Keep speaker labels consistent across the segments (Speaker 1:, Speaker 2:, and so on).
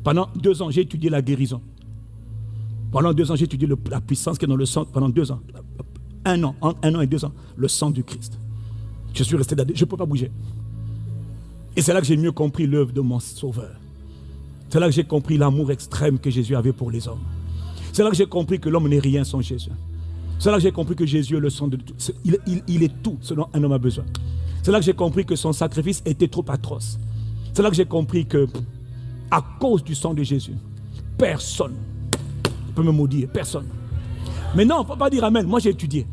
Speaker 1: Pendant 2 ans, j'ai étudié la guérison. Pendant 2 ans, j'ai étudié la puissance qui est dans le sang. Pendant 2 ans. 1 an, entre 1 an et 2 ans. Le sang du Christ. Je suis resté là. Je ne peux pas bouger. Et c'est là que j'ai mieux compris l'œuvre de mon Sauveur. C'est là que j'ai compris l'amour extrême que Jésus avait pour les hommes. C'est là que j'ai compris que l'homme n'est rien sans Jésus. C'est là que j'ai compris que Jésus est le sang de tout. Il est tout ce dont un homme a besoin. C'est là que j'ai compris que son sacrifice était trop atroce. C'est là que j'ai compris que, à cause du sang de Jésus, personne ne peut me maudire. Personne. Mais non, il ne faut pas dire amen. Moi, j'ai étudié.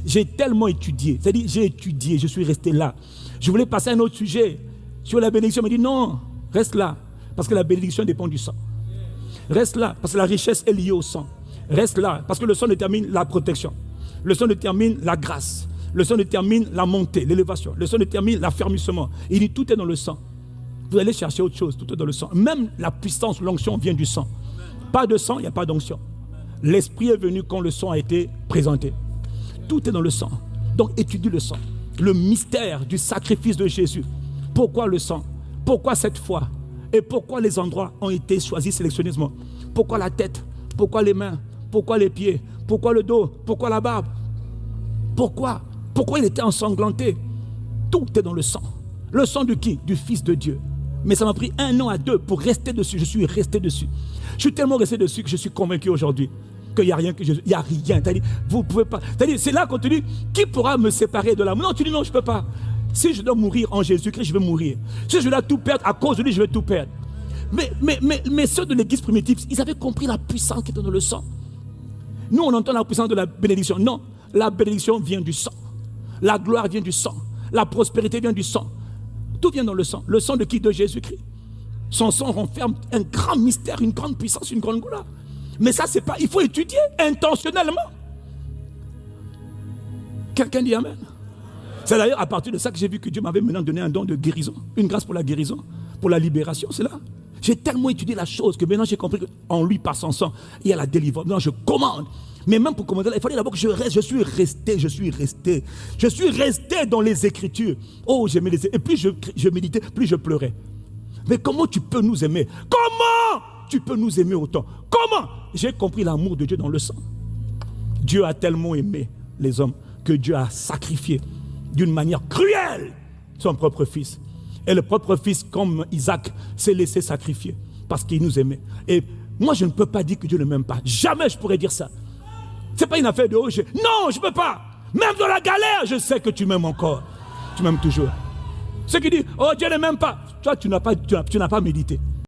Speaker 1: J'ai tellement étudié. C'est-à-dire, j'ai étudié. Je suis resté là. Je voulais passer à un autre sujet sur la bénédiction. Il m'a dit non, reste là. Parce que la bénédiction dépend du sang. Reste là, parce que la richesse est liée au sang. Reste là, parce que le sang détermine la protection. Le sang détermine la grâce. Le sang détermine la montée, l'élévation. Le sang détermine l'affermissement. Il dit tout est dans le sang. Vous allez chercher autre chose, tout est dans le sang. Même la puissance, l'onction vient du sang. Pas de sang, il n'y a pas d'onction. L'esprit est venu quand le sang a été présenté. Tout est dans le sang. Donc étudie le sang. Le mystère du sacrifice de Jésus. Pourquoi le sang? Pourquoi cette foi? Et pourquoi les endroits ont été choisis sélectionnément? Pourquoi la tête? Pourquoi les mains? Pourquoi les pieds? Pourquoi le dos? Pourquoi la barbe? Pourquoi? Pourquoi il était ensanglanté? Tout est dans le sang. Le sang de qui? Du Fils de Dieu. Mais ça m'a pris 1 an à 2 pour rester dessus. Je suis resté dessus. Je suis tellement resté dessus que je suis convaincu aujourd'hui qu'il n'y a rien que Jésus. Il n'y a rien. Vous pouvez pas. C'est là qu'on te dit, qui pourra me séparer de l'amour? Non, tu dis non, je ne peux pas. Si je dois mourir en Jésus-Christ, je vais mourir. Si je dois tout perdre à cause de lui, je vais tout perdre. Mais ceux de l'église primitive, ils avaient compris la puissance qui était dans le sang. Nous, on entend la puissance de la bénédiction. Non, la bénédiction vient du sang. La gloire vient du sang. La prospérité vient du sang. Tout vient dans le sang. Le sang de qui? De Jésus-Christ. Son sang renferme un grand mystère, une grande puissance, une grande gloire. Mais ça, c'est pas... Il faut étudier intentionnellement. Quelqu'un dit amen. C'est d'ailleurs à partir de ça que j'ai vu que Dieu m'avait maintenant donné un don de guérison. Une grâce pour la guérison, pour la libération, c'est là. J'ai tellement étudié la chose que maintenant j'ai compris qu'en lui, par son sang, il y a la délivrance. Maintenant je commande. Mais même pour commander, il fallait d'abord que je reste. Je suis resté dans les Écritures. Oh, j'aimais les Écritures. Et plus je méditais, plus je pleurais. Mais comment tu peux nous aimer? Comment tu peux nous aimer autant? Comment? J'ai compris l'amour de Dieu dans le sang. Dieu a tellement aimé les hommes que Dieu a sacrifié d'une manière cruelle son propre fils. Et le propre fils, comme Isaac, s'est laissé sacrifier parce qu'il nous aimait. Et moi, je ne peux pas dire que Dieu ne m'aime pas. Jamais je pourrais dire ça. Ce n'est pas une affaire de haut. Non, je ne peux pas. Même dans la galère, je sais que tu m'aimes encore. Tu m'aimes toujours. Ceux qui disent, oh Dieu ne m'aime pas. Toi, tu n'as pas médité.